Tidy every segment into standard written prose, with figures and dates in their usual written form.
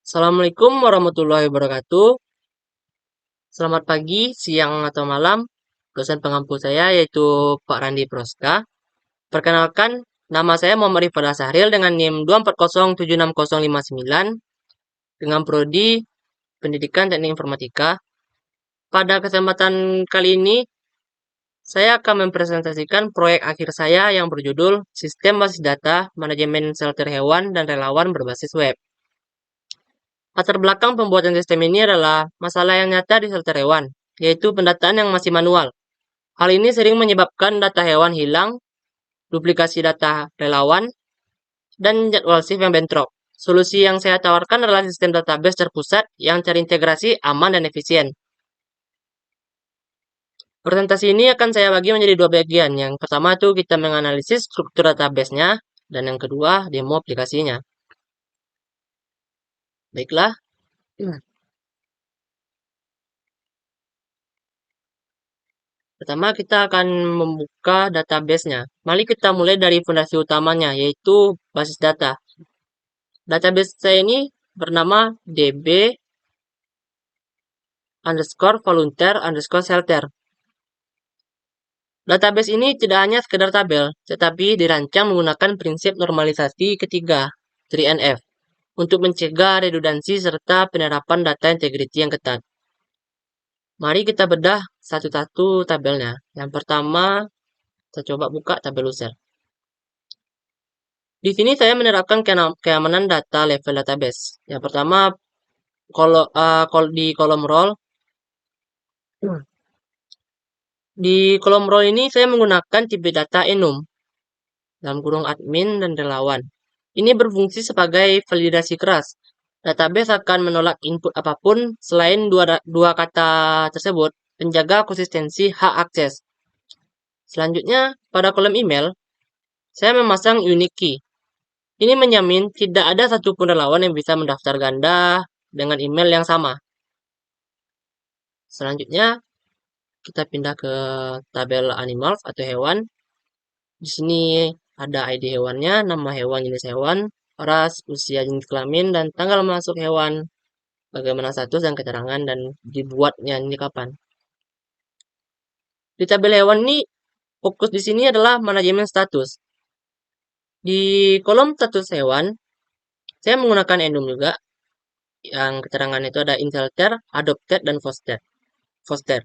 Assalamualaikum warahmatullahi wabarakatuh. Selamat pagi, siang, atau malam. Dosen pengampu saya yaitu Pak Randi Proska. Perkenalkan, nama saya Muhammad Rifada Sahril dengan NIM 240760059 dengan prodi Pendidikan Teknik Informatika. Pada kesempatan kali ini, saya akan mempresentasikan proyek akhir saya yang berjudul Sistem Basis Data Manajemen Shelter Hewan dan Relawan Berbasis Web. Latar belakang pembuatan sistem ini adalah masalah yang nyata di shelter hewan, yaitu pendataan yang masih manual. Hal ini sering menyebabkan data hewan hilang, duplikasi data relawan, dan jadwal shift yang bentrok. Solusi yang saya tawarkan adalah sistem database terpusat yang terintegrasi, aman, dan efisien. Presentasi ini akan saya bagi menjadi dua bagian. Yang pertama itu kita menganalisis struktur database-nya, dan yang kedua demo aplikasinya. Baiklah. Pertama, kita akan membuka database-nya. Mari kita mulai dari fondasi utamanya, yaitu basis data. Database saya ini bernama db underscore volunteer underscore shelter. Database ini tidak hanya sekedar tabel, tetapi dirancang menggunakan prinsip normalisasi ketiga, 3NF, untuk mencegah redundansi serta penerapan data integrity yang ketat. Mari kita bedah satu-satu tabelnya. Yang pertama, kita coba buka tabel user. Di sini saya menerapkan keamanan data level database. Yang pertama, di kolom role. Di kolom role ini saya menggunakan tipe data enum, dalam kurung admin dan relawan. Ini berfungsi sebagai validasi keras. Database akan menolak input apapun selain dua kata tersebut, penjaga konsistensi hak akses. Selanjutnya, pada kolom email, saya memasang unique key. Ini menjamin tidak ada satupun relawan yang bisa mendaftar ganda dengan email yang sama. Selanjutnya, kita pindah ke tabel animals atau hewan. Di sini ada ID hewannya, nama hewan, jenis hewan, ras, usia, jenis kelamin, dan tanggal masuk hewan, bagaimana status dan keterangan, dan dibuatnya ini kapan. Di tabel hewan ini, fokus di sini adalah manajemen status. Di kolom status hewan, saya menggunakan enum juga. Yang keterangan itu ada in shelter, adopted, dan foster.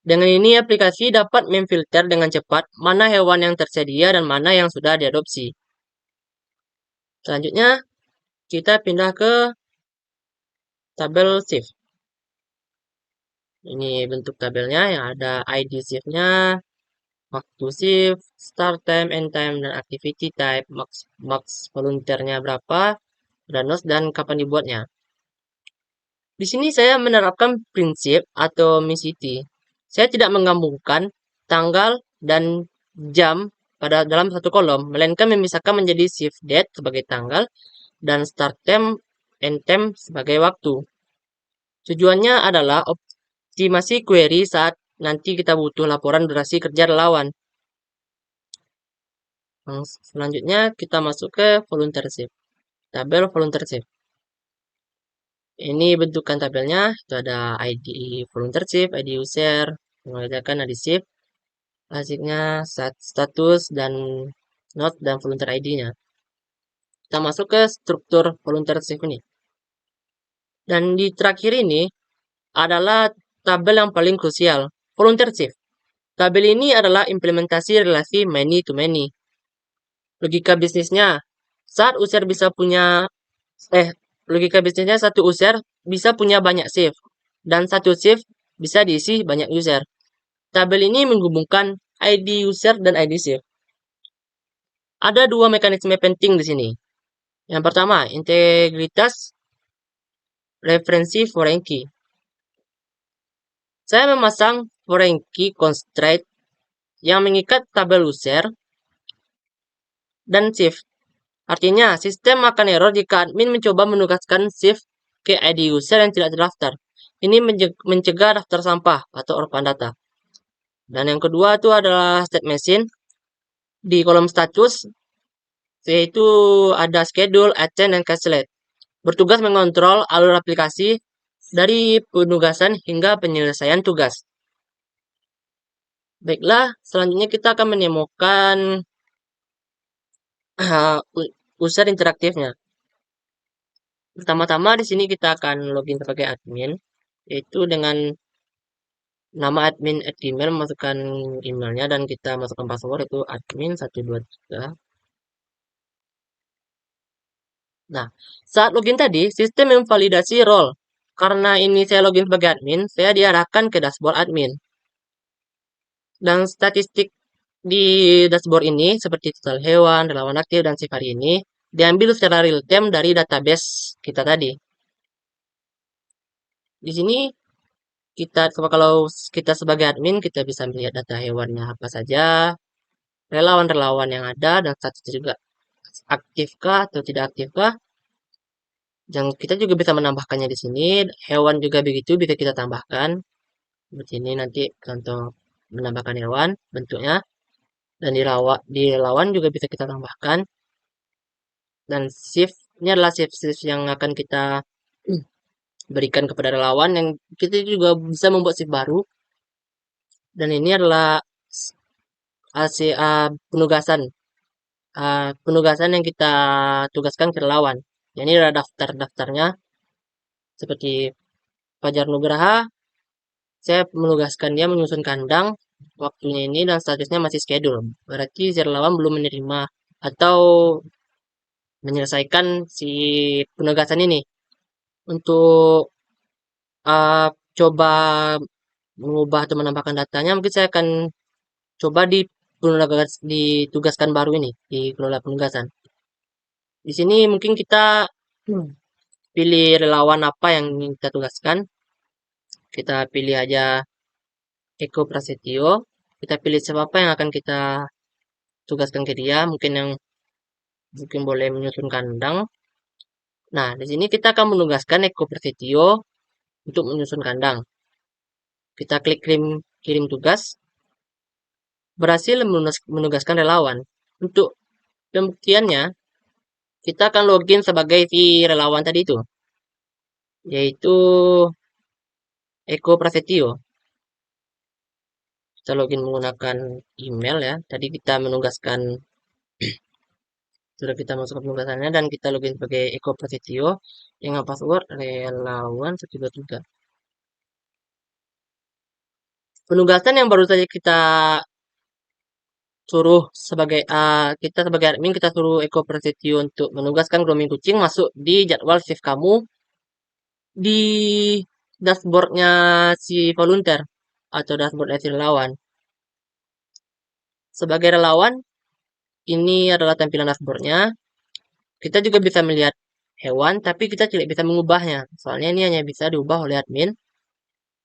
Dengan ini, aplikasi dapat memfilter dengan cepat mana hewan yang tersedia dan mana yang sudah diadopsi. Selanjutnya, kita pindah ke tabel shift. Ini bentuk tabelnya yang ada ID shift-nya, waktu shift, start time, end time, dan activity type, max volunteer-nya berapa, Danos, dan kapan dibuatnya. Di sini saya menerapkan prinsip atau MISITI. Saya tidak menggabungkan tanggal dan jam dalam satu kolom, melainkan memisahkan menjadi shift date sebagai tanggal dan start time, end time sebagai waktu. Tujuannya adalah optimasi query saat nanti kita butuh laporan durasi kerja relawan. Selanjutnya kita masuk ke volunteership. Tabel volunteership. Ini bentukan tabelnya, itu ada ID volunteership, ID user, mengerjakan ID shift, hasilnya status dan note dan volunteer ID-nya. Kita masuk ke struktur volunteership ini. Dan di terakhir ini adalah tabel yang paling krusial, volunteership. Tabel ini adalah implementasi relasi many to many. Logika bisnisnya, saat user bisa punya logika bisnisnya satu user bisa punya banyak shift, dan satu shift bisa diisi banyak user. Tabel ini menghubungkan ID user dan ID shift. Ada dua mekanisme penting di sini. Yang pertama, integritas referensi foreign key. Saya memasang foreign key constraint yang mengikat tabel user dan shift. Artinya, sistem akan error jika admin mencoba menugaskan shift ke ID user yang tidak terdaftar. Ini mencegah daftar sampah atau orphan data. Dan yang kedua itu adalah state machine. Di kolom status, yaitu ada schedule, attend, dan cancel. bertugas mengontrol alur aplikasi dari penugasan hingga penyelesaian tugas. Baiklah, selanjutnya kita akan menemukan user interaktifnya. Pertama-tama di sini kita akan login sebagai admin, yaitu dengan nama admin @gmail, masukkan emailnya dan kita masukkan password itu admin 123. Nah, saat login tadi, sistem memvalidasi role. Karena ini saya login sebagai admin, saya diarahkan ke dashboard admin. Dan statistik di dashboard ini, seperti total hewan, relawan aktif, dan shift hari ini, diambil secara real time dari database kita tadi. Di sini, kalau kita sebagai admin, kita bisa melihat data hewannya apa saja, relawan-relawan yang ada, dan status juga aktifkah atau tidak aktifkah. Dan kita juga bisa menambahkannya di sini. Hewan juga begitu, bisa kita tambahkan. Seperti ini nanti contoh menambahkan hewan bentuknya. Dan di lawan juga bisa kita tambahkan. Dan shift ini adalah shift yang akan kita berikan kepada relawan, yang kita juga bisa membuat shift baru. Dan ini adalah penugasan penugasan yang kita tugaskan ke relawan. Ini adalah daftarnya, seperti Fajar Nugraha. Saya menugaskan dia menyusun kandang, waktunya ini dan statusnya masih schedule. Berarti si relawan belum menerima atau menyelesaikan si penugasan ini. Untuk uh, coba mengubah atau menambahkan datanya, mungkin saya akan coba ditugaskan baru ini di kelola penugasan. Di sini mungkin kita pilih relawan apa yang ingin kita tugaskan. Kita pilih aja Eko Prasetyo. Kita pilih siapa yang akan kita tugaskan ke dia. Mungkin boleh menyusun kandang. Nah, di sini kita akan menugaskan Eko Prasetyo untuk menyusun kandang. Kita klik kirim tugas. Berhasil menugaskan relawan. Untuk pembuktiannya, kita akan login sebagai si relawan tadi itu, yaitu Eko Prasetyo. Kita login menggunakan email ya. Tadi kita sudah kita masukkan penugasannya dan kita login sebagai Eko Prasetyo dengan password relawan 123. Penugasan yang baru saja kita sebagai admin, kita suruh Eko Prasetyo untuk menugaskan grooming kucing masuk di jadwal shift kamu di dashboardnya si volunteer atau dashboard si relawan. Sebagai relawan, ini adalah tampilan dashboardnya. Kita juga bisa melihat hewan, tapi kita tidak bisa mengubahnya. Soalnya ini hanya bisa diubah oleh admin.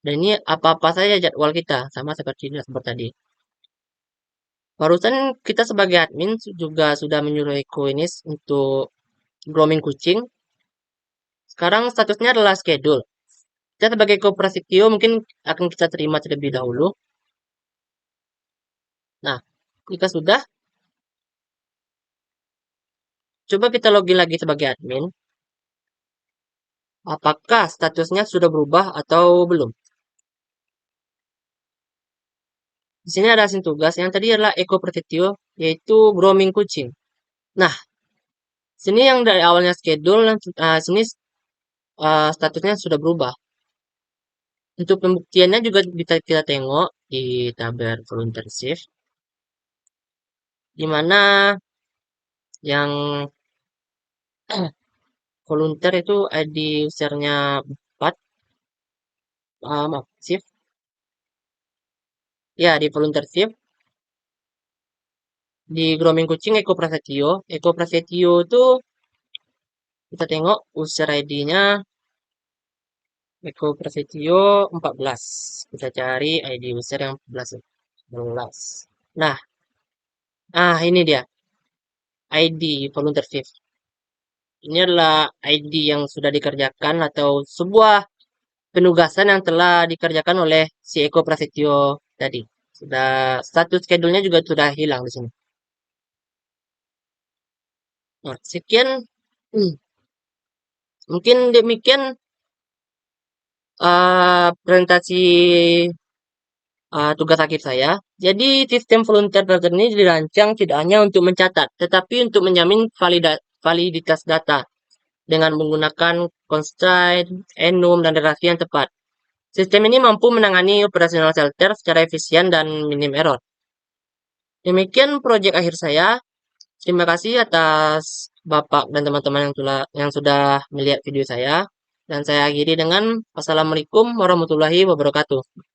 Dan ini apa-apa saja jadwal kita, sama seperti dashboard tadi. Barusan kita sebagai admin juga sudah menyuruh Eko ini untuk grooming kucing. Sekarang statusnya adalah schedule. Kita sebagai koperasi Tio mungkin akan kita terima terlebih dahulu. Nah, jika sudah, coba kita login lagi sebagai admin. Apakah statusnya sudah berubah atau belum? Di sini ada hasil tugas. Yang tadi adalah Eko Prasetyo, yaitu grooming kucing. Nah, sini yang dari awalnya schedule, sini statusnya sudah berubah. Untuk pembuktiannya juga bisa kita tengok di tabel volunteer shift, di mana yang volunteer itu ID usernya 4, maaf, shift. Ya, di volunteer shift, di grooming kucing Eko Prasetyo. Eko Prasetyo itu kita tengok user ID-nya Eko Prasetyo 14. Kita cari ID user yang 14. Nah, ini dia. ID volunteer shift. Ini adalah ID yang sudah dikerjakan atau sebuah penugasan yang telah dikerjakan oleh si Eko Prasetyo tadi. Sudah status schedule-nya juga sudah hilang di sini. Nah, sekian Mungkin demikian presentasi tugas akhir saya. Jadi sistem volunteer data ini dirancang tidak hanya untuk mencatat, tetapi untuk menjamin validitas data dengan menggunakan constraint, enum, dan relasi yang tepat. Sistem ini mampu menangani operasional shelter secara efisien dan minim error. Demikian proyek akhir saya. Terima kasih atas Bapak dan teman-teman yang sudah melihat video saya. Dan saya akhiri dengan Wassalamualaikum warahmatullahi wabarakatuh.